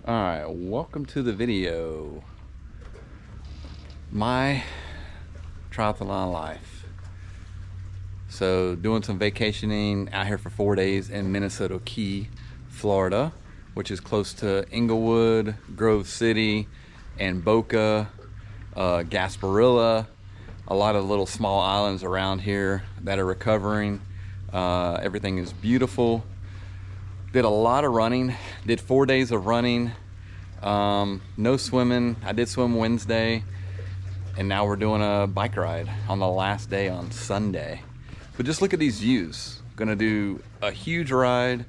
Alright, welcome to the video. My triathlon life. So doing some vacationing out here for 4 days in Minnesota Key, Florida, which is close to Inglewood, Grove City, and Boca, Gasparilla, a lot of little small islands around here that are recovering. Everything is beautiful. Did a lot of running, did 4 days of running, no swimming. I did swim Wednesday, and now we're doing a bike ride on the last day on Sunday. But just look at these views. Gonna do a huge ride,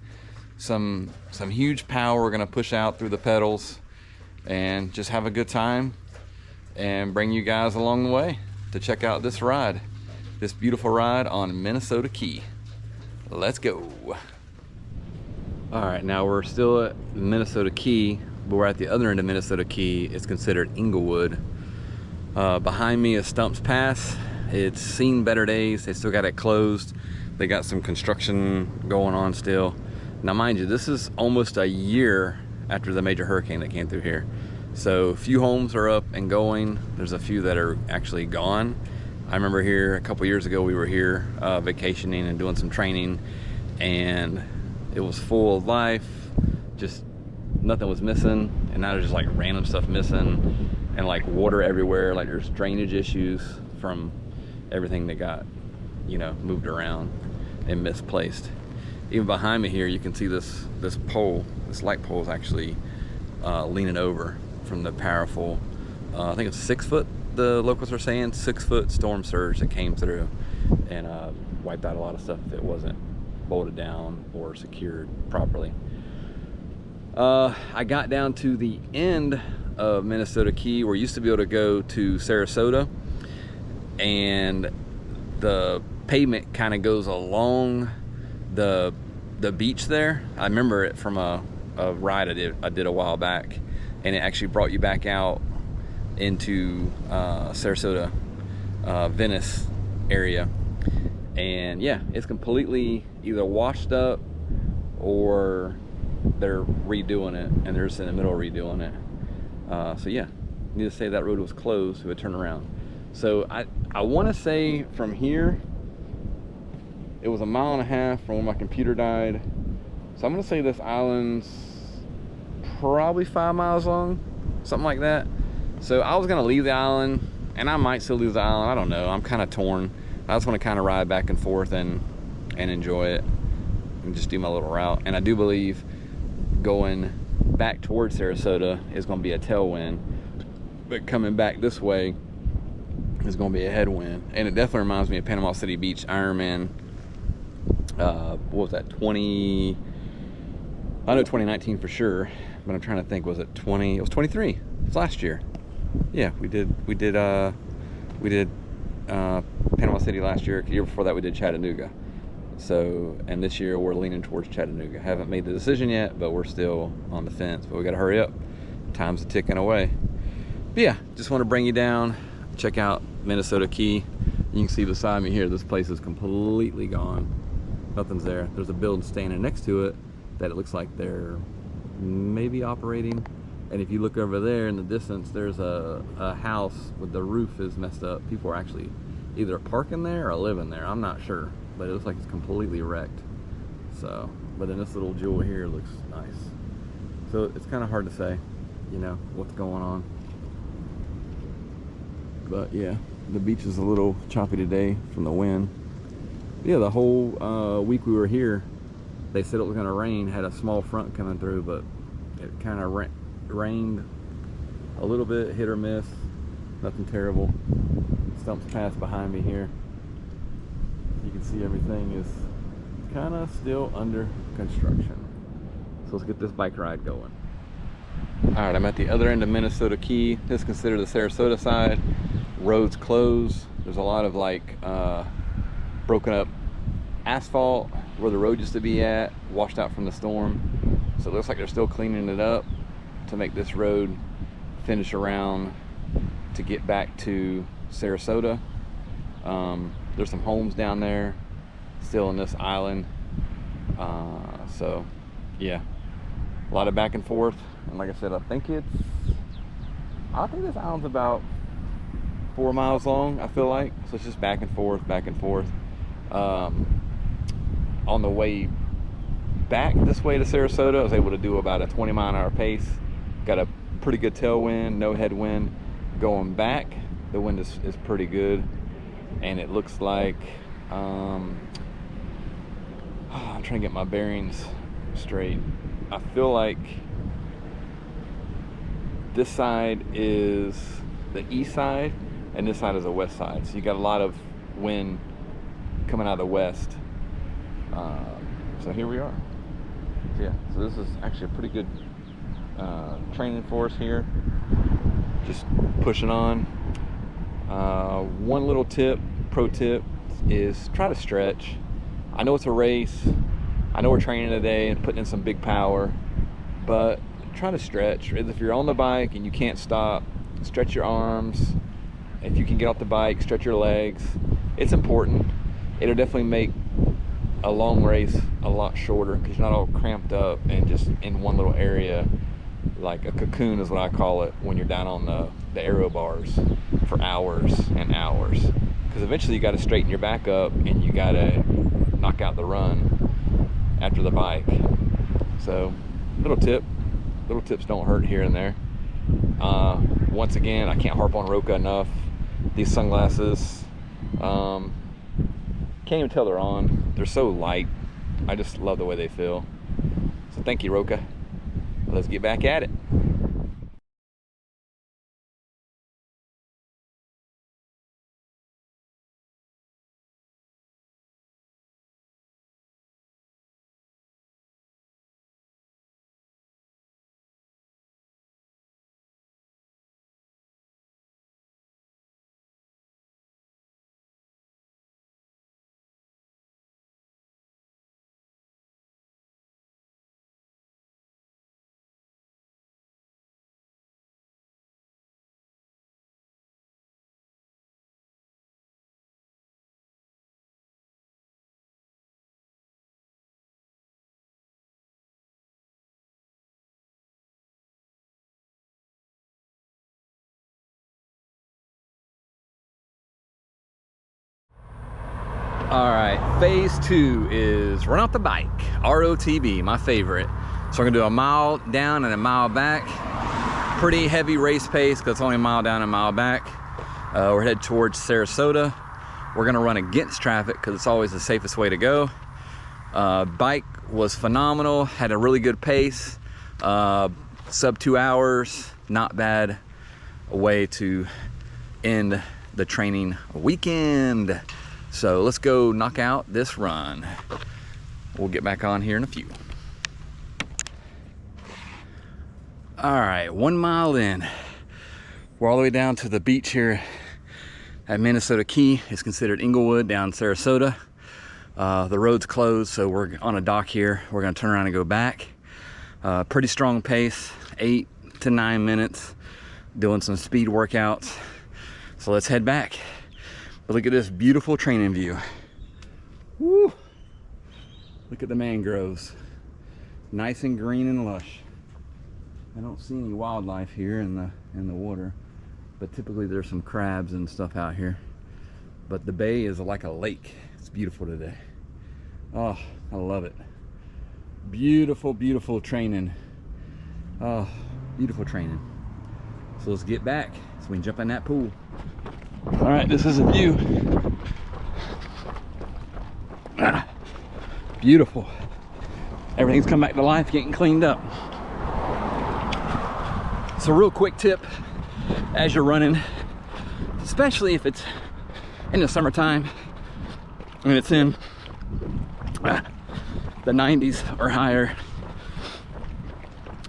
some huge power. We're gonna push out through the pedals and just have a good time and bring you guys along the way to check out this ride, this beautiful ride on Minnesota Key. Let's go. All right, now we're still at Minnesota Key, but we're at the other end of Minnesota Key. It's considered Inglewood. Behind me is Stumps Pass. It's seen better days. They still got it closed. They got some construction going on still. Now, mind you, this is almost a year after the major hurricane that came through here. So a few homes are up and going. There's a few that are actually gone. I remember here a couple years ago, we were here vacationing and doing some training, and it was full of life, just nothing was missing. And now there's just like random stuff missing and like water everywhere. Like there's drainage issues from everything that got, moved around and misplaced. Even behind me here, you can see this pole, this light pole is actually leaning over from the powerful, I think it's 6 foot, the locals are saying, 6 foot storm surge that came through and wiped out a lot of stuff that wasn't bolted down or secured properly. I got down to the end of Minnesota Key, where you used to be able to go to Sarasota, and the pavement kind of goes along the beach there. I remember it from a ride I did a while back, and it actually brought you back out into Sarasota, Venice area. And yeah, it's completely either washed up or they're redoing it, and they're just in the middle of redoing it. So yeah, need to say that road was closed, so it turned around. So I want to say from here, it was 1.5 miles from when my computer died. So I'm gonna say this island's probably 5 miles long, something like that. So I was gonna leave the island, and I might still leave the island. I don't know. I'm kind of torn. I just want to kind of ride back and forth and enjoy it and just do my little route. And I do believe going back towards Sarasota is going to be a tailwind, but coming back this way is going to be a headwind. And it definitely reminds me of Panama City Beach Ironman. What was that, 20? I know 2019 for sure, but I'm trying to think, was it 20? It was 23. It was last year. Yeah, we did Panama City last year. The year before that we did Chattanooga. So, and this year we're leaning towards Chattanooga. Haven't made the decision yet, but we're still on the fence. But we got to hurry up. Time's ticking away. But yeah, just want to bring you down, check out Minnesota Key. You can see beside me here, this place is completely gone. Nothing's there. There's a building standing next to it that it looks like they're maybe operating. And if you look over there in the distance, there's a house with the roof is messed up. People are actually either parking there or living there. I'm not sure, but it looks like it's completely wrecked. So, but then this little jewel here looks nice. So it's kind of hard to say, what's going on. But yeah, the beach is a little choppy today from the wind. Yeah, the whole week we were here, they said it was going to rain, had a small front coming through, but it kind of rained a little bit, hit or miss, nothing terrible. Stumps Pass behind me here. You can see everything is kind of still under construction. So let's get this bike ride going. All right, I'm at the other end of Minnesota Key. This is considered the Sarasota side. Roads closed. There's a lot of like broken up asphalt where the road used to be at, washed out from the storm. So it looks like they're still cleaning it up to make this road finish around to get back to Sarasota. There's some homes down there still in this island. So yeah, A lot of back and forth. And like I said, I think this island's about 4 miles long, I feel like. So it's just back and forth, back and forth. On the way back this way to Sarasota, I was able to do about a 20-mile-an-hour pace. Got a pretty good tailwind, no headwind. Going back, the wind is pretty good. And it looks like, I'm trying to get my bearings straight. I feel like this side is the east side and this side is the west side. So you got a lot of wind coming out of the west. So here we are. So yeah, so this is actually a pretty good training for us here. Just pushing on. One little pro tip is try to stretch. I know it's a race. I know we're training today and putting in some big power, but try to stretch. If you're on the bike and you can't stop, stretch your arms. If you can get off the bike, stretch your legs. It's important. It'll definitely make a long race a lot shorter because you're not all cramped up and just in one little area, like a cocoon is what I call it, when you're down on the aero bars for hours and hours. Because eventually you got to straighten your back up and you got to knock out the run after the bike. So little tips don't hurt here and there. Once again, I can't harp on Roka enough. These sunglasses, can't even tell they're on. They're so light. I just love the way they feel. So thank you, Roka. Let's get back at it. All right, phase 2 is run off the bike, ROTB, my favorite. So we're gonna do a mile down and a mile back. Pretty heavy race pace because it's only a mile down and a mile back. We're headed towards Sarasota. We're gonna run against traffic because it's always the safest way to go. Bike was phenomenal, had a really good pace, sub 2 hours, not bad. A way to end the training weekend. So let's go knock out this run. We'll get back on here in a few. All right, 1 mile in. We're all the way down to the beach here at Minnesota Key. It's considered Inglewood down Sarasota. The road's closed, so we're on a dock here. We're gonna turn around and go back. Pretty strong pace, 8 to 9 minutes, doing some speed workouts. So let's head back. But look at this beautiful training view. Woo! Look at the mangroves. Nice and green and lush. I don't see any wildlife here in the water, but typically there's some crabs and stuff out here. But the bay is like a lake. It's beautiful today. Oh, I love it. Beautiful, beautiful training. Oh, beautiful training. So let's get back so we can jump in that pool. All right, this is a view. Beautiful. Everything's come back to life, getting cleaned up. So real quick tip as you're running, especially if it's in the summertime and it's in the 90s or higher,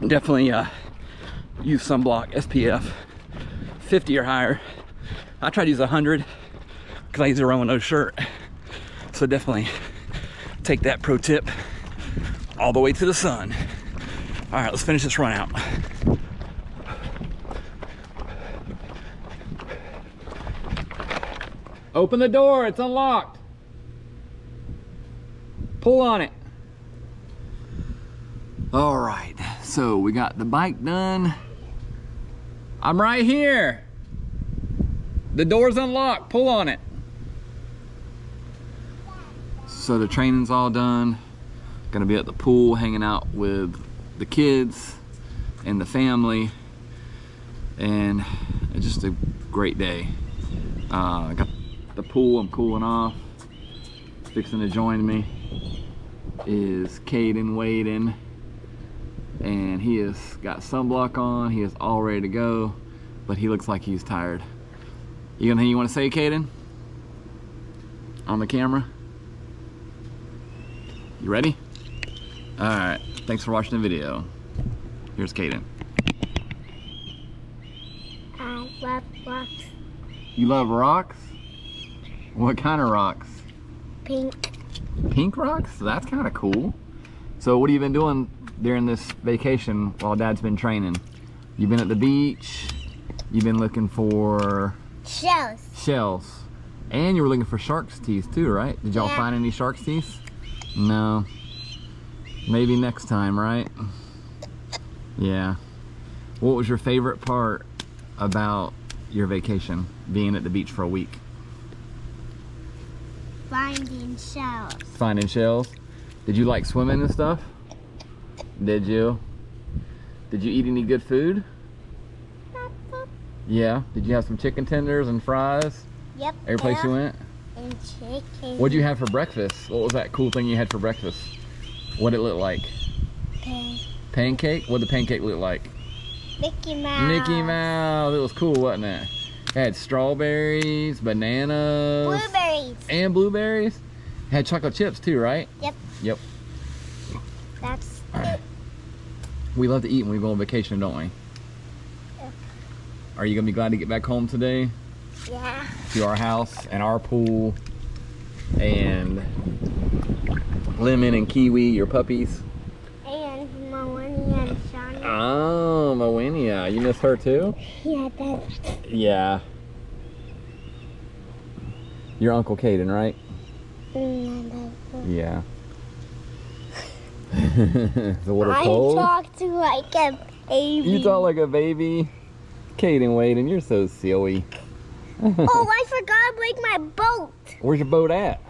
definitely use sunblock, SPF 50 or higher. I try to use 100 because I use a run with no shirt. So definitely take that pro tip all the way to the sun. All right, let's finish this run out. Open the door, it's unlocked. Pull on it. All right, So we got the bike done. I'm right here. The door's unlocked, pull on it. So the training's all done. Gonna be at the pool hanging out with the kids and the family. And it's just a great day. I got the pool, I'm cooling off. Fixing to join me is Caden Waden. And he has got sunblock on, he is all ready to go, but he looks like he's tired. You got anything you want to say, Caden? On the camera? You ready? All right, thanks for watching the video. Here's Caden. I love rocks. You love rocks? What kind of rocks? Pink. Pink rocks? That's kind of cool. So what have you been doing during this vacation while Dad's been training? You've been at the beach, you've been looking for Shells. shells, and you were looking for shark's teeth too, right? Did y'all find any shark's teeth? No. Maybe next time, right? Yeah. What was your favorite part about your vacation, being at the beach for a week? Finding shells. Finding shells? Did you like swimming and stuff? Did you? Did you eat any good food? Yeah. Did you have some chicken tenders and fries? Yep. Every place you went? And chicken. What'd you have for breakfast? What was that cool thing you had for breakfast? What'd it look like? Pancake? What'd the pancake look like? Mickey Mouse. Mickey Mouse. It was cool, wasn't it? It had strawberries, bananas. Blueberries. And blueberries. It had chocolate chips too, right? Yep. Yep. That's We love to eat when we go on vacation, don't we? Yeah. Are you gonna be glad to get back home today? Yeah. To our house and our pool and Lemon and Kiwi, your puppies. And Moenia and Shawnee. Oh, Moenia. You miss her too? Yeah, that's Yeah. Your Uncle Caden, right? Yeah. It's a little cold. I talk to like a baby. You talk like a baby. Caden Waden, you're so silly. Oh, I forgot to bring my boat. Where's your boat at?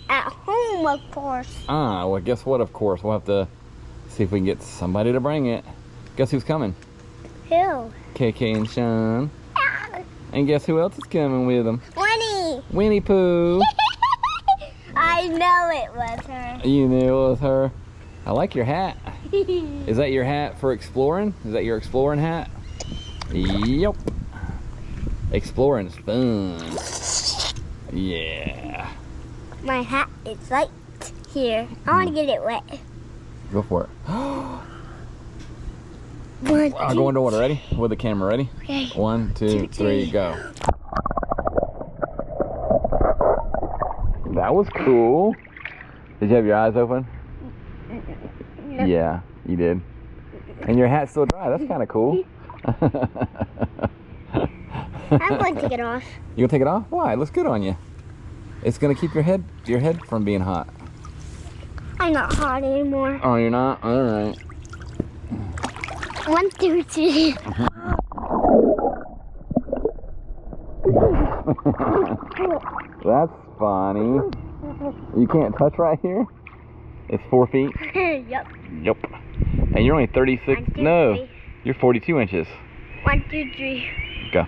At home, of course. Ah, well, guess what, of course. We'll have to see if we can get somebody to bring it. Guess who's coming? Who? KK and Sean. Ah, And guess who else is coming with them? Winnie. Winnie Pooh. I know it was her. You knew it was her. I like your hat. Is that your hat for exploring? Is that your exploring hat? Yep. Exploring's fun. Yeah. My hat is right here. I want to get it wet. Go for it. One, I'll go underwater. Ready? With the camera. Ready? Okay. 1, 2, 3, go. That was cool. Did you have your eyes open? No. Yeah, you did. And your hat's still dry. That's kind of cool. I'm going to take it off. You gonna take it off? Why? It looks good on you. It's gonna keep your head from being hot. I'm not hot anymore. Oh, you're not? All right. 1, 2, 3. That's funny. You can't touch right here? It's 4 feet? Yep. Yep. And you're only 36. 1, 2, No, 3. you're 42 inches. 1, 2, 3. Go.